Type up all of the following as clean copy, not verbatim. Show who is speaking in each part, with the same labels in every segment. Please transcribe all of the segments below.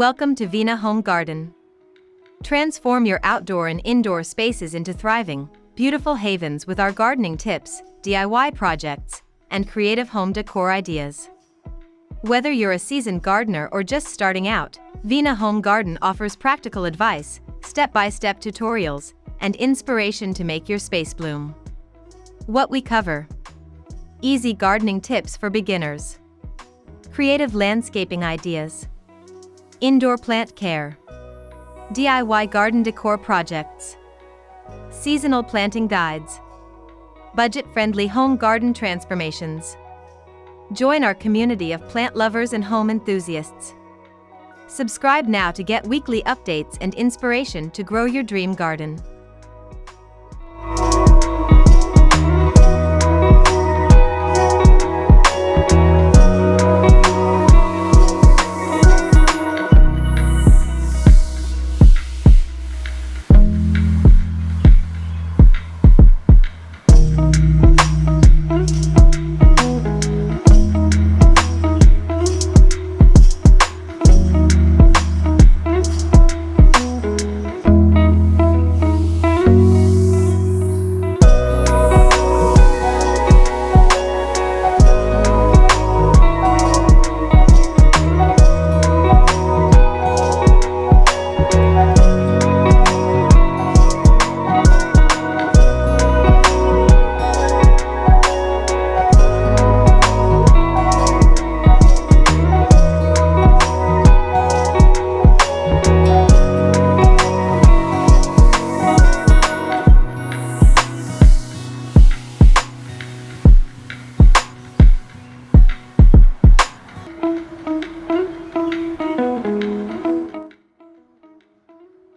Speaker 1: Welcome to Vina Home Garden. Transform your outdoor and indoor spaces into thriving, beautiful havens with our gardening tips, DIY projects, and creative home decor ideas. Whether you're a seasoned gardener or just starting out, Vina Home Garden offers practical advice, step-by-step tutorials, and inspiration to make your space bloom. What we cover: easy gardening tips for beginners, creative landscaping ideas, indoor plant care, DIY garden decor projects, seasonal planting guides, budget-friendly home garden transformations. Join our community of plant lovers and home enthusiasts. Subscribe now to get weekly updates and inspiration to grow your dream garden.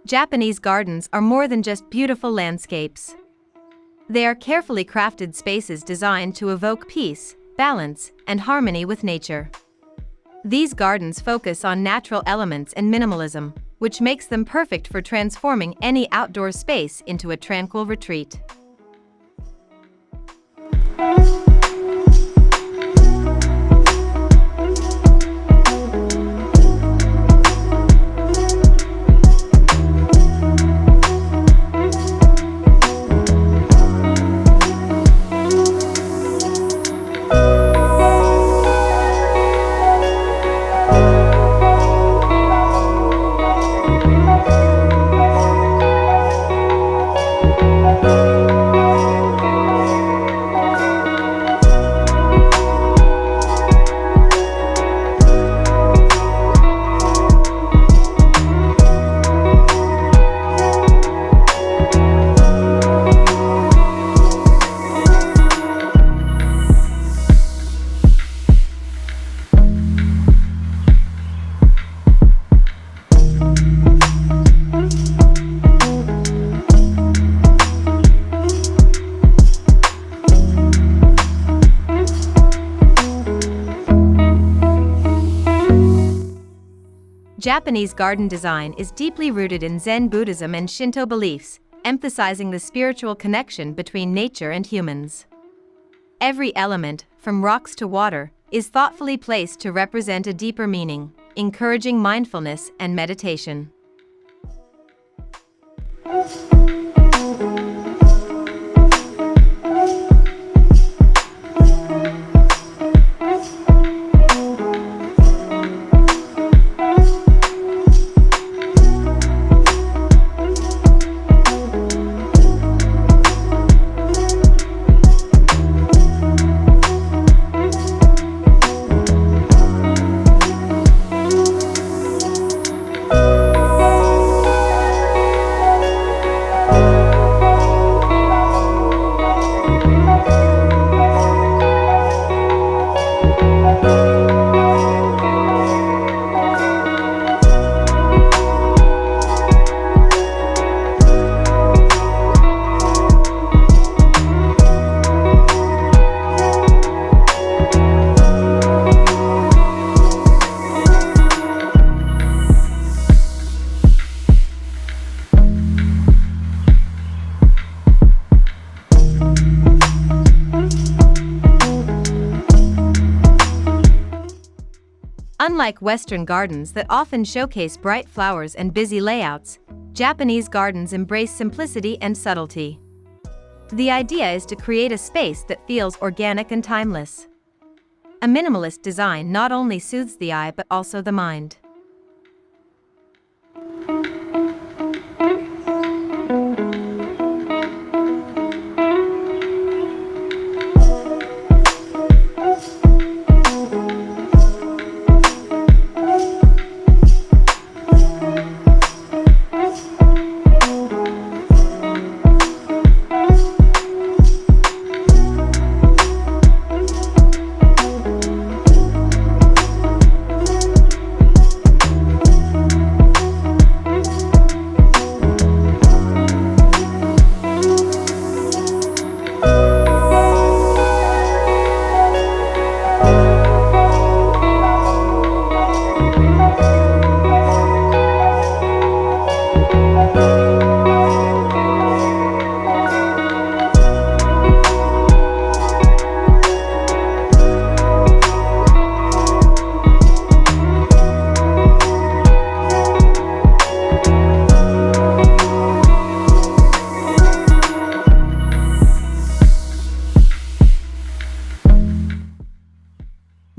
Speaker 1: Japanese gardens are more than just beautiful landscapes. They are carefully crafted spaces designed to evoke peace, balance, and harmony with nature. These gardens focus on natural elements and minimalism, which makes them perfect for transforming any outdoor space into a tranquil retreat. Japanese garden design is deeply rooted in Zen Buddhism and Shinto beliefs, emphasizing the spiritual connection between nature and humans. Every element, from rocks to water, is thoughtfully placed to represent a deeper meaning, encouraging mindfulness and meditation. Unlike Western gardens that often showcase bright flowers and busy layouts, Japanese gardens embrace simplicity and subtlety. The idea is to create a space that feels organic and timeless. A minimalist design not only soothes the eye but also the mind.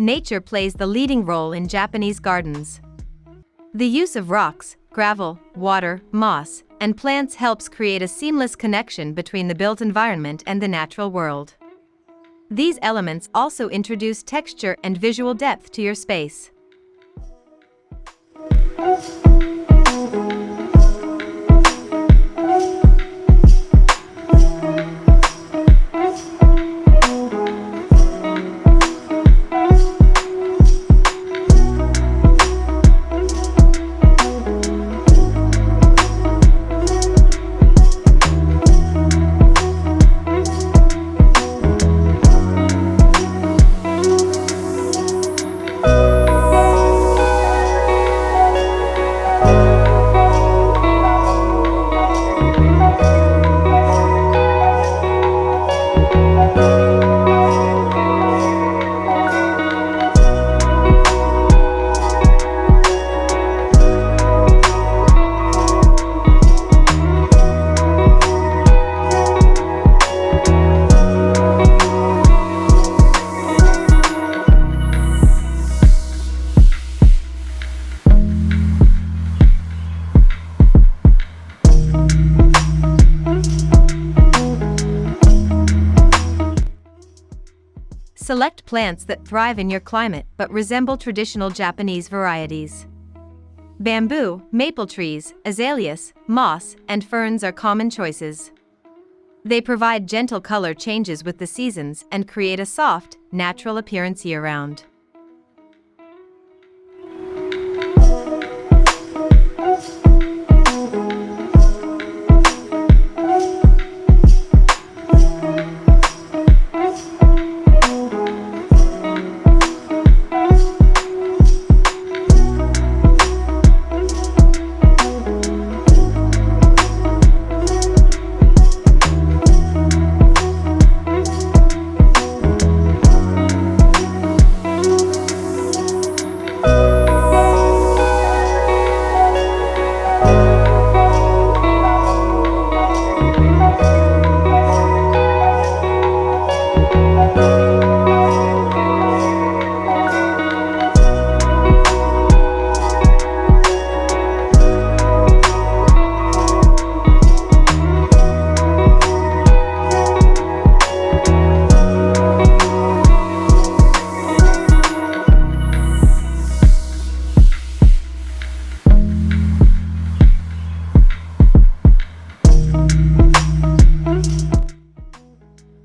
Speaker 1: Nature plays the leading role in Japanese gardens. The use of rocks, gravel, water, moss, and plants helps create a seamless connection between the built environment and the natural world. These elements also introduce texture and visual depth to your space. Select plants that thrive in your climate but resemble traditional Japanese varieties. Bamboo, maple trees, azaleas, moss, and ferns are common choices. They provide gentle color changes with the seasons and create a soft, natural appearance year-round.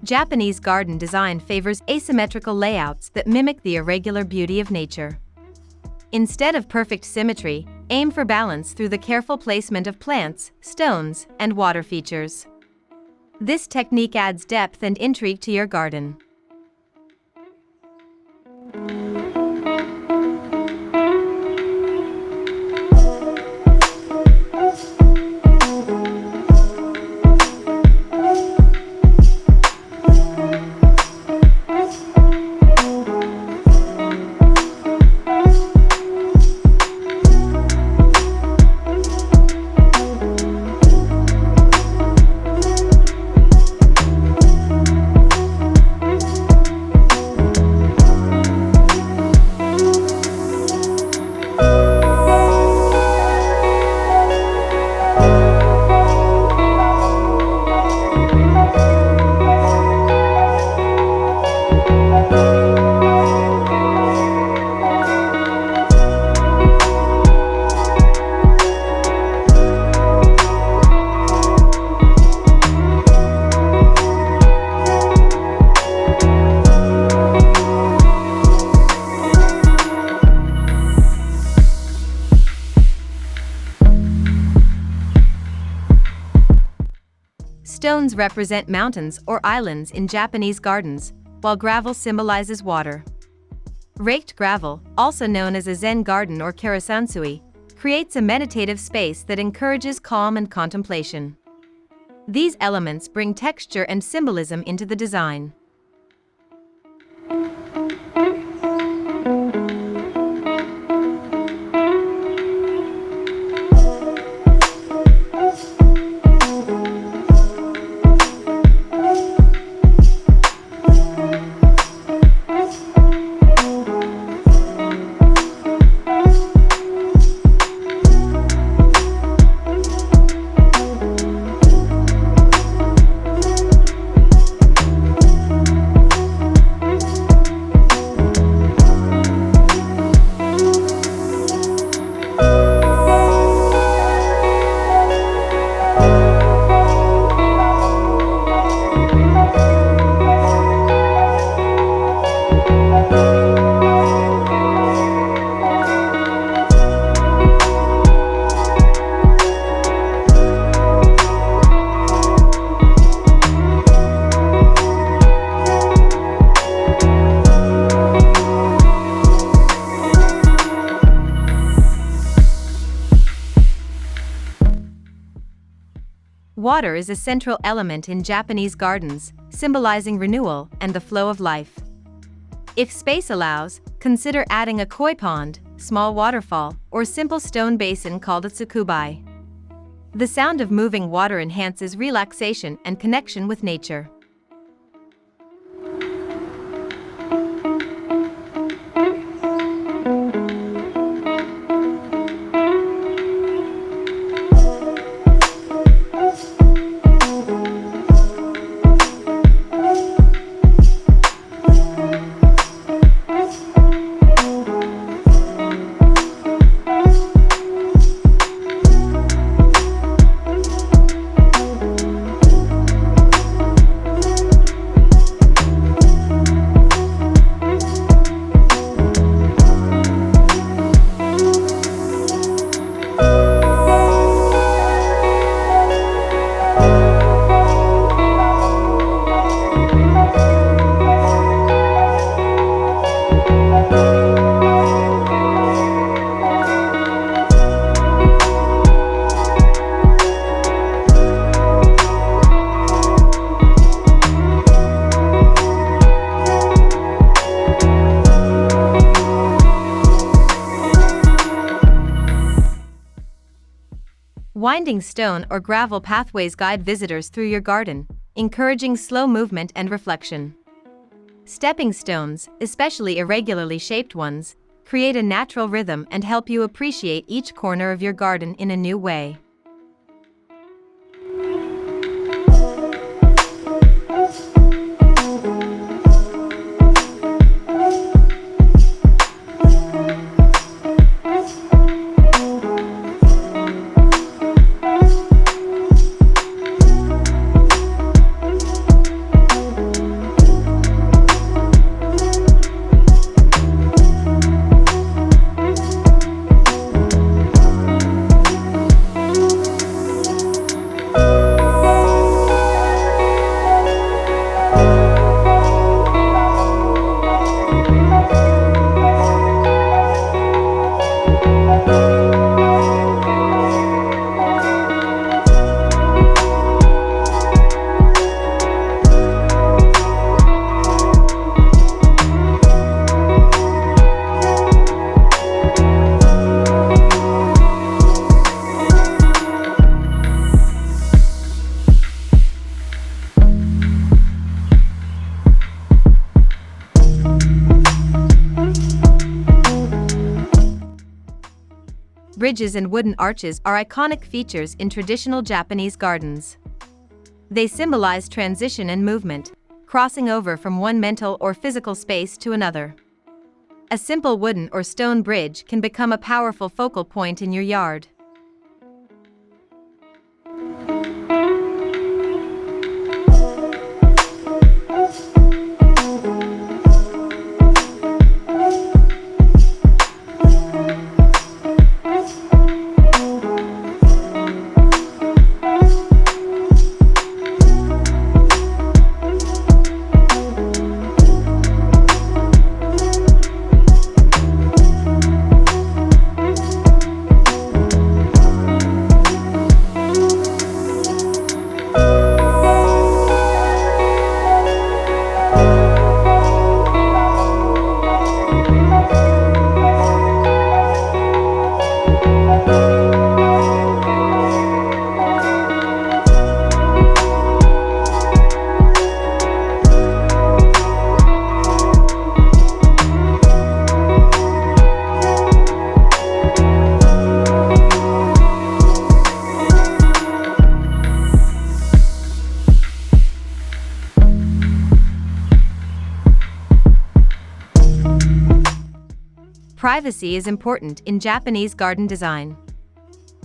Speaker 1: Japanese garden design favors asymmetrical layouts that mimic the irregular beauty of nature. Instead of perfect symmetry, aim for balance through the careful placement of plants, stones, and water features. This technique adds depth and intrigue to your garden. Stones represent mountains or islands in Japanese gardens, while gravel symbolizes water. Raked gravel, also known as a Zen garden or karasansui, creates a meditative space that encourages calm and contemplation. These elements bring texture and symbolism into the design. Water is a central element in Japanese gardens, symbolizing renewal and the flow of life. If space allows, consider adding a koi pond, small waterfall, or simple stone basin called a tsukubai. The sound of moving water enhances relaxation and connection with nature. Winding stone or gravel pathways guide visitors through your garden, encouraging slow movement and reflection. Stepping stones, especially irregularly shaped ones, create a natural rhythm and help you appreciate each corner of your garden in a new way. Bridges and wooden arches are iconic features in traditional Japanese gardens. They symbolize transition and movement, crossing over from one mental or physical space to another. A simple wooden or stone bridge can become a powerful focal point in your yard. Privacy is important in Japanese garden design.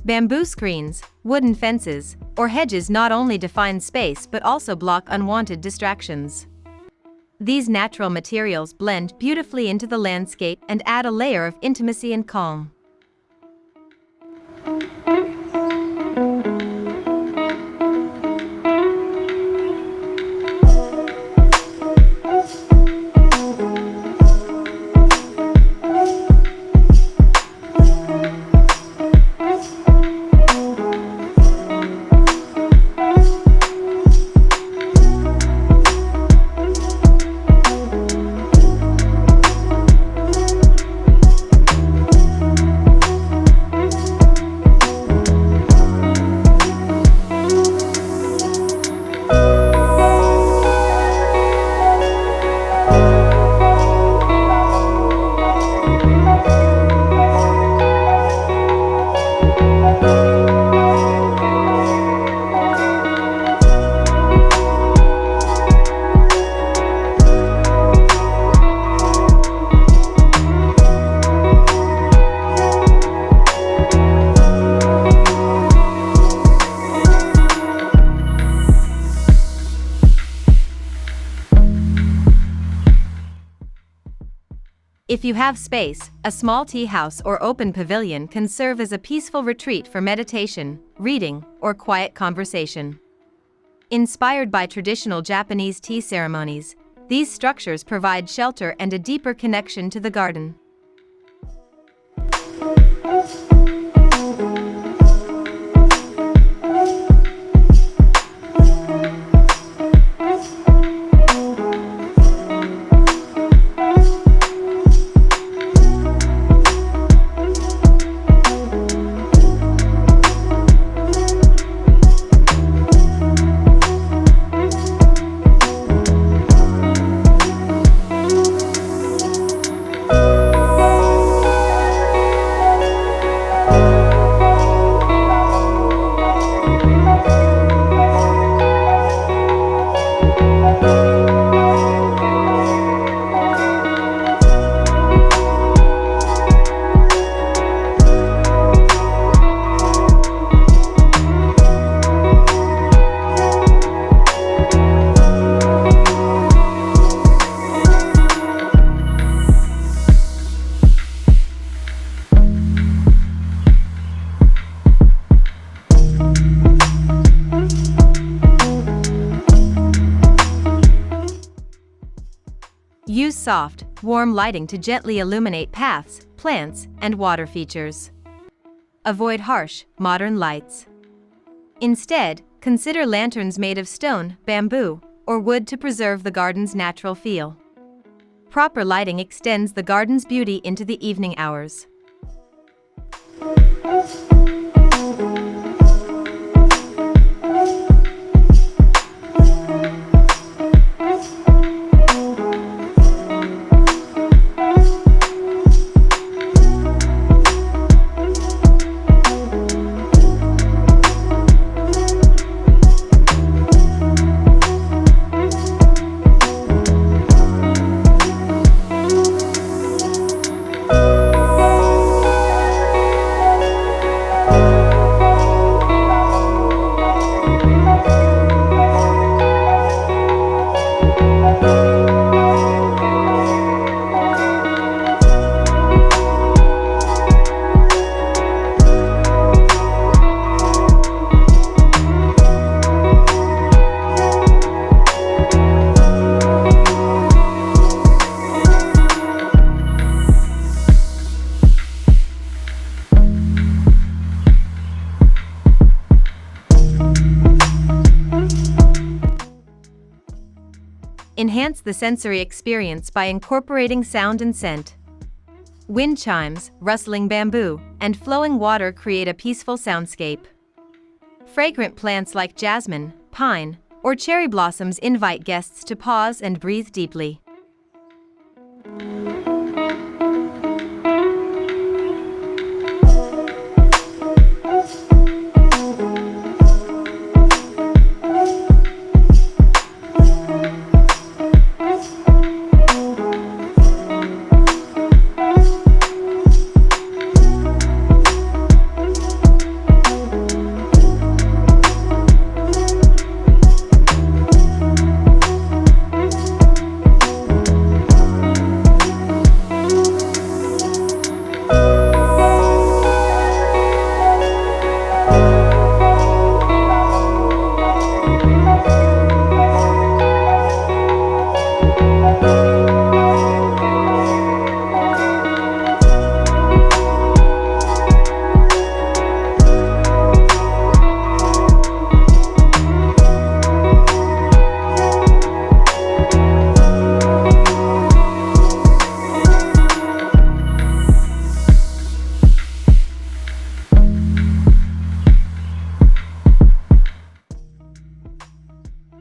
Speaker 1: Bamboo screens, wooden fences, or hedges not only define space but also block unwanted distractions. These natural materials blend beautifully into the landscape and add a layer of intimacy and calm. If you have space, a small tea house or open pavilion can serve as a peaceful retreat for meditation, reading, or quiet conversation. Inspired by traditional Japanese tea ceremonies, these structures provide shelter and a deeper connection to the garden. Use soft, warm lighting to gently illuminate paths, plants, and water features. Avoid harsh, modern lights. Instead, consider lanterns made of stone, bamboo, or wood to preserve the garden's natural feel. Proper lighting extends the garden's beauty into the evening hours. Enhance the sensory experience by incorporating sound and scent. Wind chimes, rustling bamboo, and flowing water create a peaceful soundscape. Fragrant plants like jasmine, pine, or cherry blossoms invite guests to pause and breathe deeply.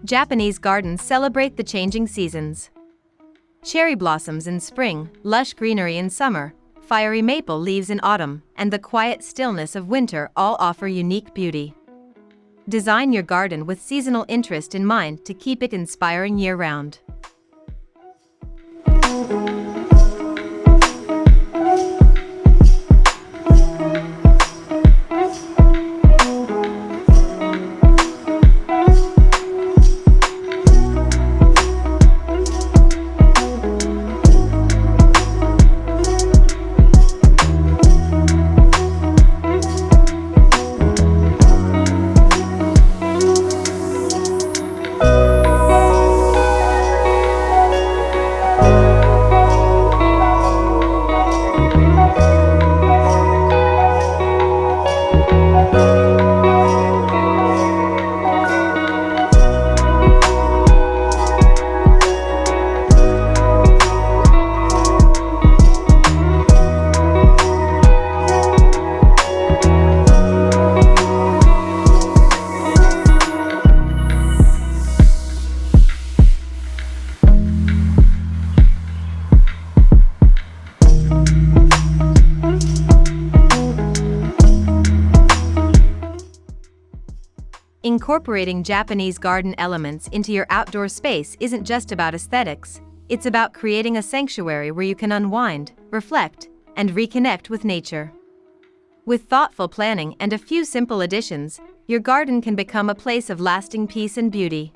Speaker 1: Japanese gardens celebrate the changing seasons. Cherry blossoms in spring, lush greenery in summer, fiery maple leaves in autumn, and the quiet stillness of winter all offer unique beauty. Design your garden with seasonal interest in mind to keep it inspiring year-round. Incorporating Japanese garden elements into your outdoor space isn't just about aesthetics, it's about creating a sanctuary where you can unwind, reflect, and reconnect with nature. With thoughtful planning and a few simple additions, your garden can become a place of lasting peace and beauty.